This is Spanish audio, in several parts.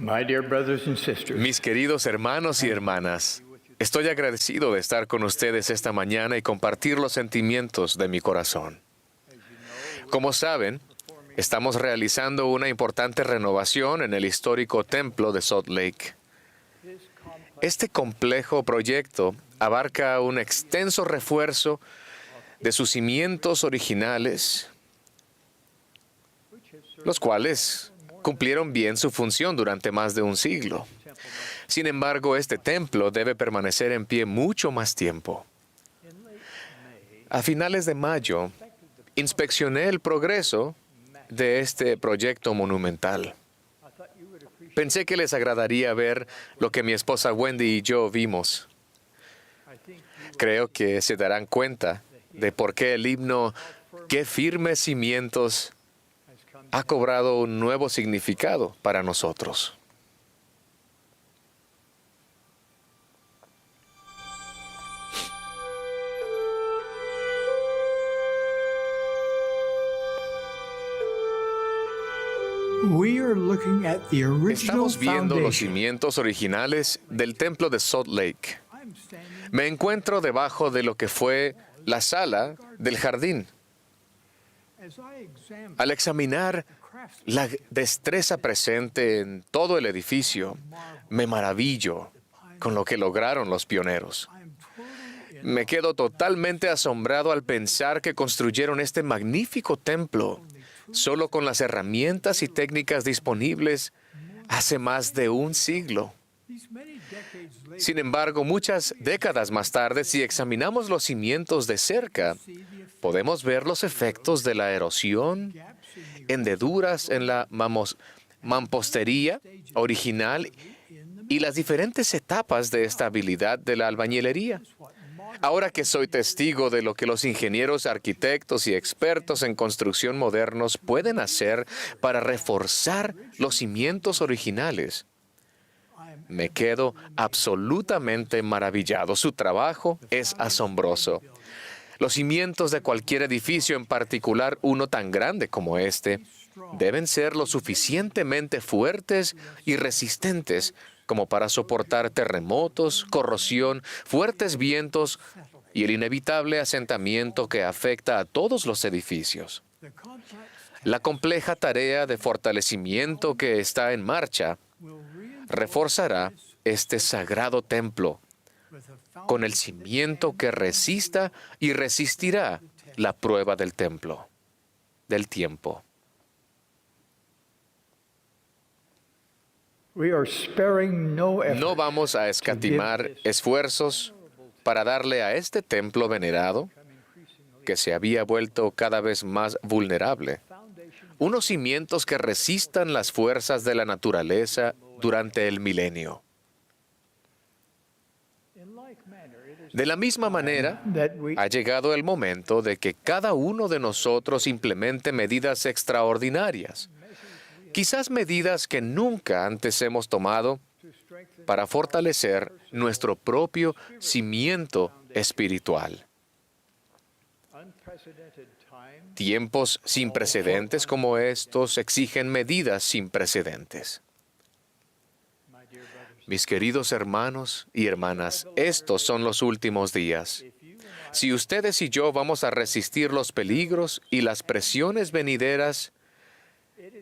My dear brothers and sisters, Mis queridos hermanos y hermanas, estoy agradecido de estar con ustedes esta mañana y compartir los sentimientos de mi corazón. Como saben, estamos realizando una importante renovación en el histórico templo de Salt Lake. Este complejo proyecto abarca un extenso refuerzo de sus cimientos originales, los cuales cumplieron bien su función durante más de un siglo. Sin embargo, este templo debe permanecer en pie mucho más tiempo. A finales de mayo, inspeccioné el progreso de este proyecto monumental. Pensé que les agradaría ver lo que mi esposa Wendy y yo vimos. Creo que se darán cuenta de por qué el himno "Qué firmes cimientos" ha cobrado un nuevo significado para nosotros. we are looking at the original Estamos viendo los foundation. cimientos originales del templo de Salt Lake. I'm standing Me encuentro debajo de lo que fue la sala del jardín. as I examine Al examinar the craftsmanship la destreza presente en todo el edificio, me maravillo con lo que lograron los pioneros. I'm totally in Me quedo totalmente asombrado al pensar que construyeron este magnífico templo solo con las herramientas y técnicas disponibles hace más de un siglo. these many decades later. Sin embargo, muchas décadas más tarde, si examinamos los cimientos de cerca, See the effect podemos ver los efectos de la erosión, gaps in hendeduras en la mampostería original y las diferentes etapas de estabilidad de la albañilería. what modern Ahora que soy testigo de lo que los ingenieros, arquitectos y expertos en construcción modernos pueden hacer para reforzar los cimientos originales, I'm me quedo absolutamente maravillado. Su trabajo es asombroso. Los cimientos de cualquier edificio, en particular uno tan grande como este, deben ser lo suficientemente fuertes y resistentes como para soportar terremotos, corrosión, fuertes vientos y el inevitable asentamiento que afecta a todos los edificios. the complex La compleja tarea de fortalecimiento que está en marcha will reinforce reforzará este sagrado templo with a con el cimiento que resista y resistirá la prueba del templo, del tiempo. We are sparing no effort. No vamos a escatimar esfuerzos para darle a este templo venerado, que se había vuelto cada vez más vulnerable, Foundation unos cimientos que resistan las fuerzas de la naturaleza durante el milenio. in like manner it is De la misma manera, that we ha llegado el momento de que cada uno de nosotros implemente medidas extraordinarias, quizás medidas que nunca antes hemos tomado to strengthen para fortalecer nuestro propio cimiento espiritual. unprecedented time. Tiempos sin precedentes como estos exigen medidas sin precedentes. My dear brothers, Mis queridos hermanos y hermanas, estos son los últimos días. if you and I Si ustedes y yo vamos a resistir los peligros y las presiones venideras,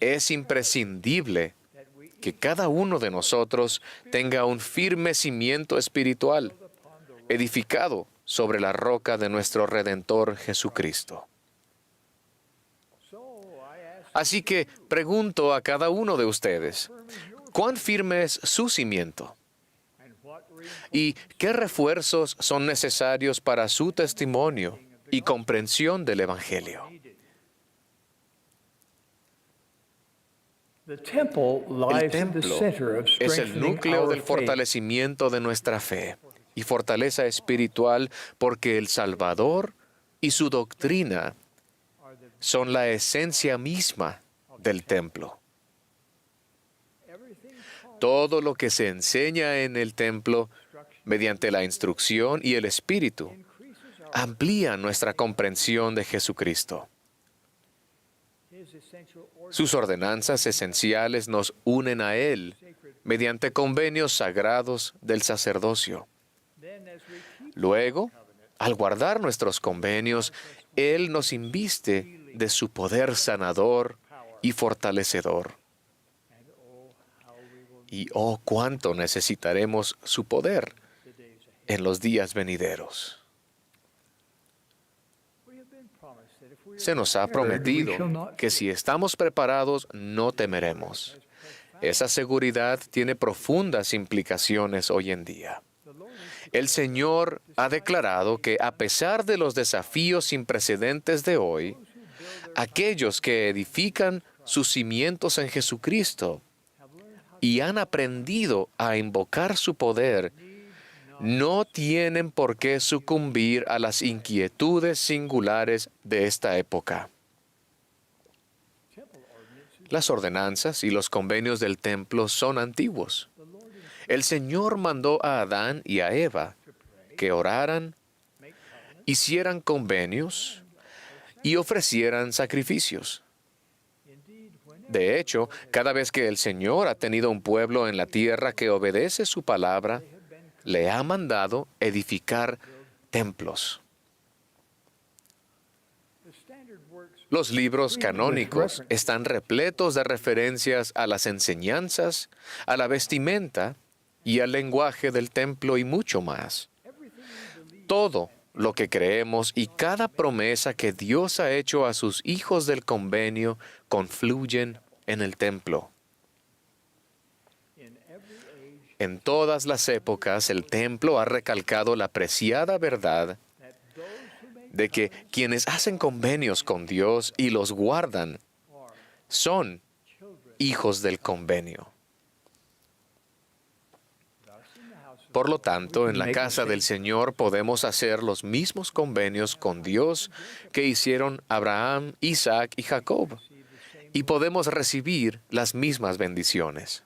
es imprescindible that we que cada uno de nosotros tenga un firme cimiento espiritual, edificado sobre la roca de nuestro Redentor Jesucristo. so I ask Así que pregunto a cada uno de ustedes, ¿cuán firme es su cimiento? and what ¿Y qué refuerzos son necesarios para su testimonio y comprensión del Evangelio? needed. The temple El lies at the templo center of es el strengthening núcleo our del faith. fortalecimiento de nuestra fe y fortaleza espiritual porque el Salvador y su doctrina Are the- son la esencia misma del templo. everything taught Todo lo que se enseña en el templo instruction mediante la instrucción y el Espíritu increases our amplía nuestra comprensión de Jesucristo. his essential order Sus ordenanzas esenciales nos unen a Él sacred mediante convenios sagrados del sacerdocio. Then, as we keep Luego, al guardar nuestros convenios, Él nos inviste de su poder sanador y fortalecedor. and oh, how we will Y oh, cuánto necesitaremos su poder the days ahead. en los días venideros. We have been promised that if we are Se nos ha prepared, we prometido shall not que si estamos preparados, no temeremos. Esa seguridad tiene profundas implicaciones hoy en día. The Lord is El Señor ha declarado que a pesar de los desafíos sin precedentes de hoy, aquellos que edifican sus cimientos en Jesucristo have learned how y han aprendido a invocar su poder, no tienen por qué sucumbir a las inquietudes singulares de esta época. temple ordinances. Las ordenanzas y los convenios del templo son antiguos. The Lord is El Señor mandó a Adán y a Eva to pray, que oraran, make covenants, hicieran convenios y ofrecieran sacrificios. indeed, whenever De hecho, cada vez que el Señor ha tenido un pueblo en la tierra que obedece su palabra, they have been le ha mandado edificar templos. the standard works Los libros canónicos están repletos de referencias a las enseñanzas, a la vestimenta y al lenguaje del templo y mucho más. everything we believe Todo lo que creemos y cada promesa que Dios ha hecho a sus hijos del convenio confluyen en el templo. in every age En todas las épocas, el templo ha recalcado la preciada verdad that those who make de que quienes hacen convenios con Dios y los guardan are son children. hijos del convenio. Thus, in the house of Por lo tanto, en la Make the casa del same. Señor podemos hacer los mismos convenios con Dios que hicieron Abraham, Isaac y Jacob, receive the same. y podemos recibir las mismas bendiciones.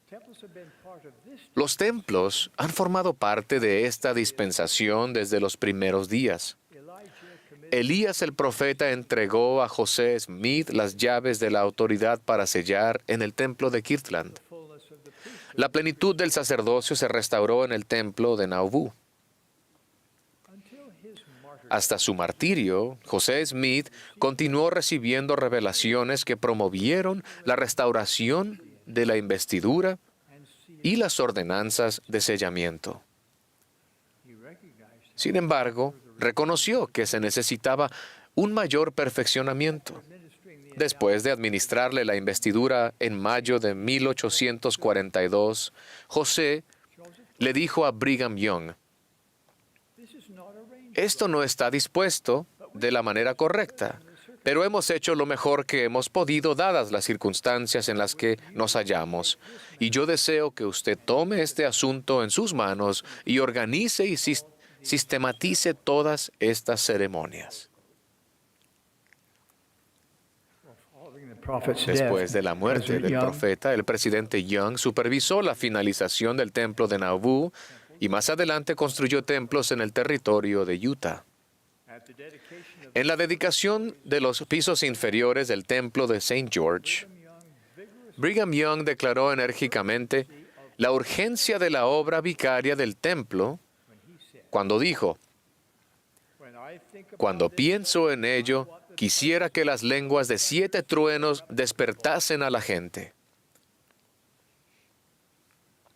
Temples have been part of this. Los templos han formado parte de esta dispensación desde los primeros días. Elijah committed Elías el profeta entregó a José Smith las llaves de la autoridad para sellar en el templo de Kirtland. the fullness of the priesthood La plenitud del sacerdocio se restauró en el templo de Nauvoo. until his martyrdom. Hasta su martirio, José Smith continuó recibiendo revelaciones que promovieron la restauración de la investidura And see, y las ordenanzas de sellamiento. he recognized Sin embargo, reconoció que se necesitaba un mayor perfeccionamiento. administering the Después de administrarle la investidura en mayo de 1842, José Joseph, le dijo a Brigham Young, this is not arranged. esto no está dispuesto de la manera correcta, pero hemos hecho lo mejor que hemos podido dadas las circunstancias en las que nos hallamos. Y yo deseo que usted tome este asunto en sus manos y organice y sistematice todas estas ceremonias. Following the prophet's Después death, de la muerte President del Young profeta, el presidente Young supervisó la finalización del templo de Nauvoo y más adelante construyó templos en el territorio de Utah. at the dedication of En la dedicación de los pisos inferiores del templo de St. George, Brigham Young declaró enérgicamente la urgencia de la obra vicaria del templo cuando dijo, when I think about cuando this, pienso en ello, quisiera que las lenguas de 7 truenos despertasen a la gente.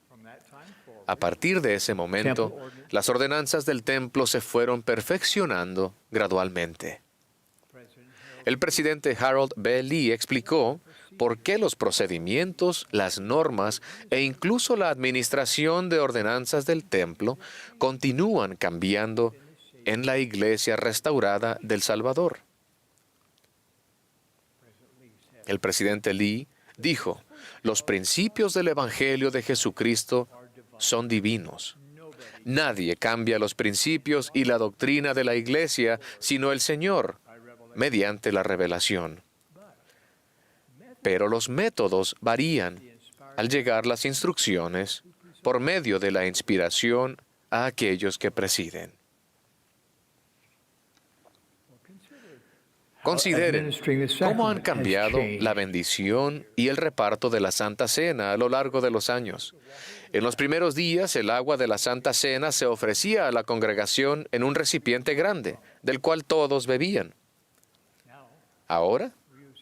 from that time forward, A partir de ese momento, las ordenanzas del templo se fueron perfeccionando gradualmente. President Harold El presidente Harold B. Lee explicó por qué los procedimientos, las normas e incluso la administración de ordenanzas del templo continúan cambiando en la iglesia restaurada del Salvador. El presidente Lee dijo, los principios del Evangelio de Jesucristo son divinos. Nadie cambia los principios y la doctrina de la iglesia sino el Señor, mediante la revelación. Pero los métodos varían al llegar las instrucciones por medio de la inspiración a aquellos que presiden. Consideren cómo han cambiado la bendición y el reparto de la Santa Cena a lo largo de los años. En los primeros días, el agua de la Santa Cena se ofrecía a la congregación en un recipiente grande, del cual todos bebían. Ahora,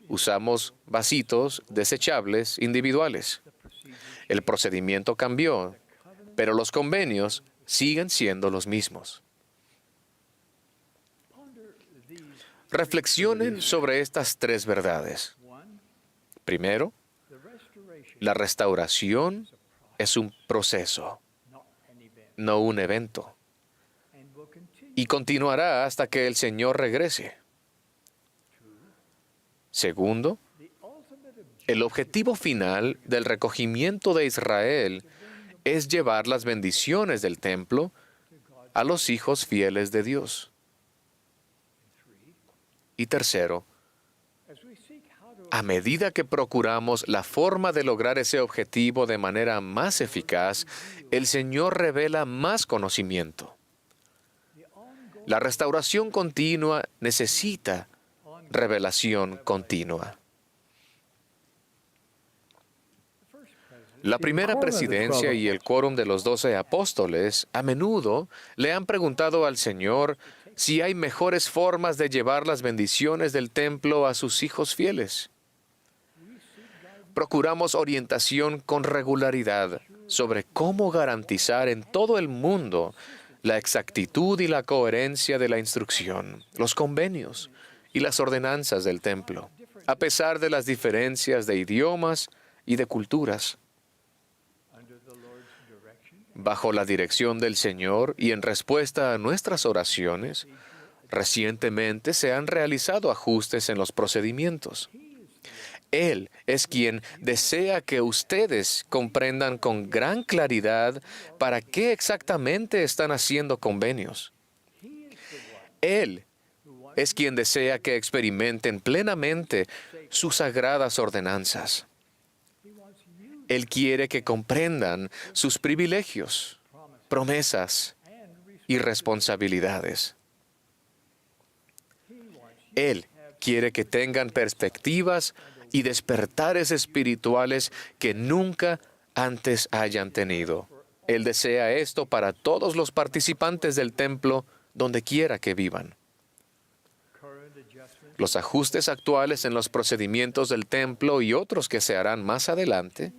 usamos vasitos desechables individuales. El procedimiento cambió, pero los convenios siguen siendo los mismos. Reflexionen sobre estas tres verdades. Primero, la restauración es un proceso, no un evento, y continuará hasta que el Señor regrese. Segundo, el objetivo final del recogimiento de Israel es llevar las bendiciones del templo a los hijos fieles de Dios. Y tercero, a medida que procuramos la forma de lograr ese objetivo de manera más eficaz, el Señor revela más conocimiento. La restauración continua necesita revelación continua. La primera presidencia y el quórum de los 12 apóstoles a menudo le han preguntado al Señor si hay mejores formas de llevar las bendiciones del templo a sus hijos fieles. Procuramos orientación con regularidad sobre cómo garantizar en todo el mundo la exactitud y la coherencia de la instrucción, los convenios y las ordenanzas del templo, a pesar de las diferencias de idiomas y de culturas. Bajo la dirección del Señor y en respuesta a nuestras oraciones, recientemente se han realizado ajustes en los procedimientos. Él es quien desea que ustedes comprendan con gran claridad para qué exactamente están haciendo convenios. Él es quien desea que experimenten plenamente sus sagradas ordenanzas. Él quiere que comprendan sus privilegios, promesas y responsabilidades. Él quiere que tengan perspectivas y despertares espirituales que nunca antes hayan tenido. Él desea esto para todos los participantes del templo, donde quiera que vivan. Los ajustes actuales en los procedimientos del templo y otros que se harán más adelante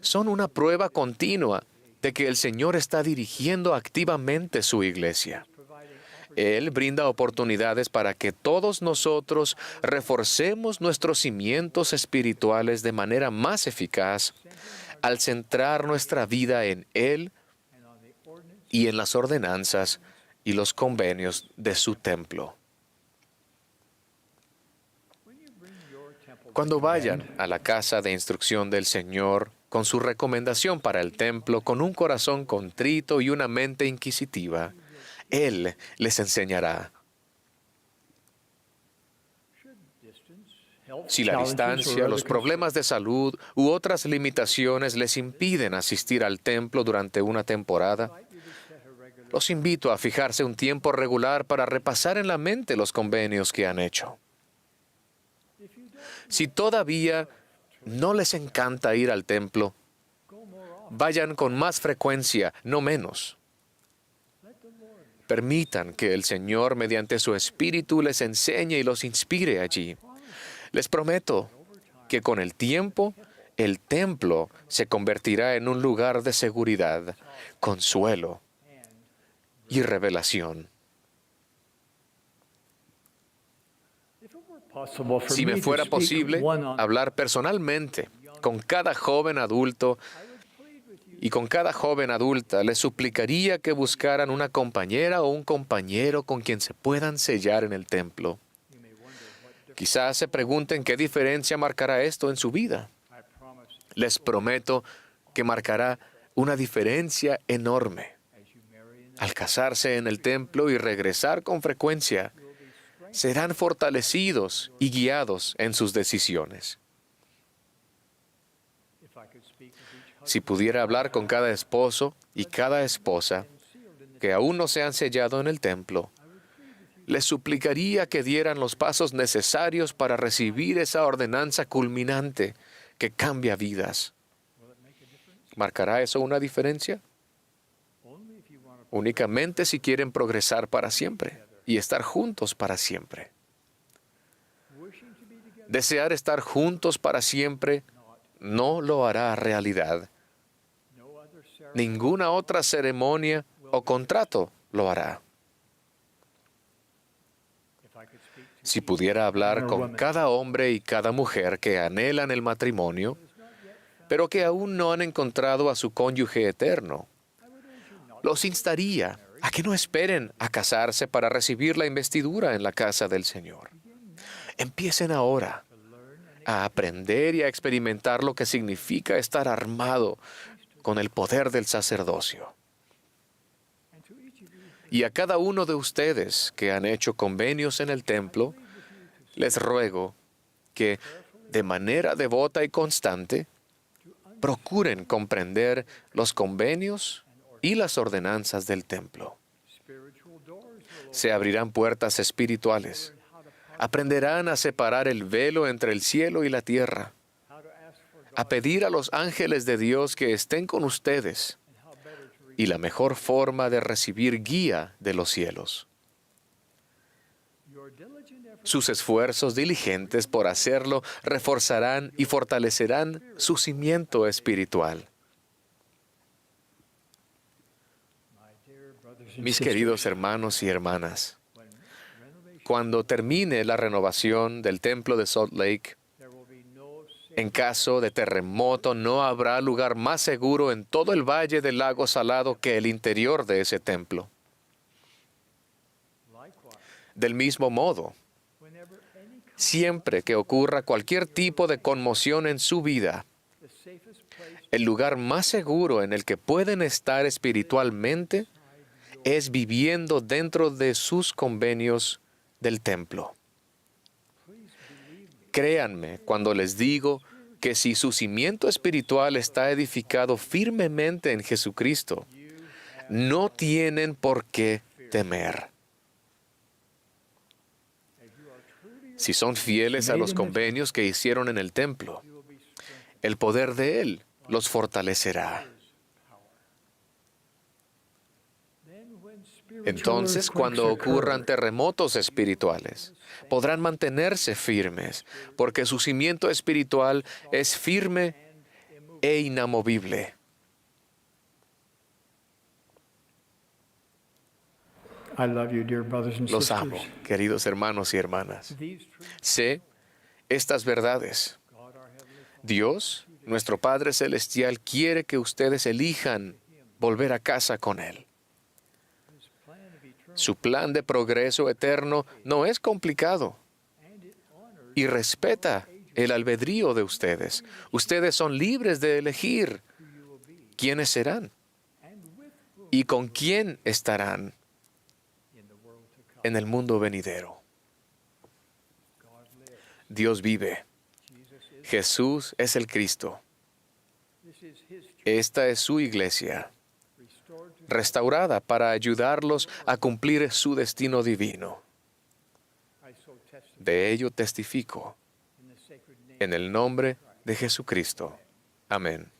son una prueba continua de que el Señor está dirigiendo activamente su iglesia. Él brinda oportunidades para que todos nosotros reforcemos nuestros cimientos espirituales de manera más eficaz al centrar nuestra vida en Él y en las ordenanzas y los convenios de su templo. Cuando vayan a la casa de instrucción del Señor con su recomendación para el templo, con un corazón contrito y una mente inquisitiva, Él les enseñará. Si la distancia, los problemas de salud u otras limitaciones les impiden asistir al templo durante una temporada, los invito a fijarse un tiempo regular para repasar en la mente los convenios que han hecho. Si todavía no les encanta ir al templo, vayan con más frecuencia, no menos. Permitan que el Señor, mediante su Espíritu, les enseñe y los inspire allí. Les prometo que con el tiempo, el templo se convertirá en un lugar de seguridad, consuelo y revelación. Si me fuera posible hablar personalmente con cada joven adulto y con cada joven adulta, les suplicaría que buscaran una compañera o un compañero con quien se puedan sellar en el templo. Quizás se pregunten qué diferencia marcará esto en su vida. Les prometo que marcará una diferencia enorme. Al casarse en el templo y regresar con frecuencia, serán fortalecidos y guiados en sus decisiones. Si pudiera hablar con cada esposo y cada esposa que aún no se han sellado en el templo, les suplicaría que dieran los pasos necesarios para recibir esa ordenanza culminante que cambia vidas. ¿Marcará eso una diferencia? Únicamente si quieren progresar para siempre y estar juntos para siempre. Desear estar juntos para siempre no lo hará realidad. Ninguna otra ceremonia o contrato lo hará. Si pudiera hablar con cada hombre y cada mujer que anhelan el matrimonio, pero que aún no han encontrado a su cónyuge eterno, los instaría a que no esperen a casarse para recibir la investidura en la casa del Señor. Empiecen ahora a aprender y a experimentar lo que significa estar armado con el poder del sacerdocio. Y a cada uno de ustedes que han hecho convenios en el templo, les ruego que, de manera devota y constante, procuren comprender los convenios y las ordenanzas del templo. Se abrirán puertas espirituales. Aprenderán a separar el velo entre el cielo y la tierra, a pedir a los ángeles de Dios que estén con ustedes y la mejor forma de recibir guía de los cielos. Sus esfuerzos diligentes por hacerlo reforzarán y fortalecerán su cimiento espiritual. Mis queridos hermanos y hermanas, cuando termine la renovación del templo de Salt Lake, en caso de terremoto, no habrá lugar más seguro en todo el valle del lago Salado que el interior de ese templo. Del mismo modo, siempre que ocurra cualquier tipo de conmoción en su vida, el lugar más seguro en el que pueden estar espiritualmente es viviendo dentro de sus convenios del templo. Créanme cuando les digo que si su cimiento espiritual está edificado firmemente en Jesucristo, no tienen por qué temer. Si son fieles a los convenios que hicieron en el templo, el poder de Él los fortalecerá. Entonces, cuando ocurran terremotos espirituales, podrán mantenerse firmes, porque su cimiento espiritual es firme e inamovible. Los amo, queridos hermanos y hermanas. Sé estas verdades. Dios, nuestro Padre Celestial, quiere que ustedes elijan volver a casa con Él. Su plan de progreso eterno no es complicado y respeta el albedrío de ustedes. Ustedes son libres de elegir quiénes serán y con quién estarán en el mundo venidero. Dios vive. Jesús es el Cristo. Esta es su iglesia, restaurada para ayudarlos a cumplir su destino divino. De ello testifico en el nombre de Jesucristo. Amén.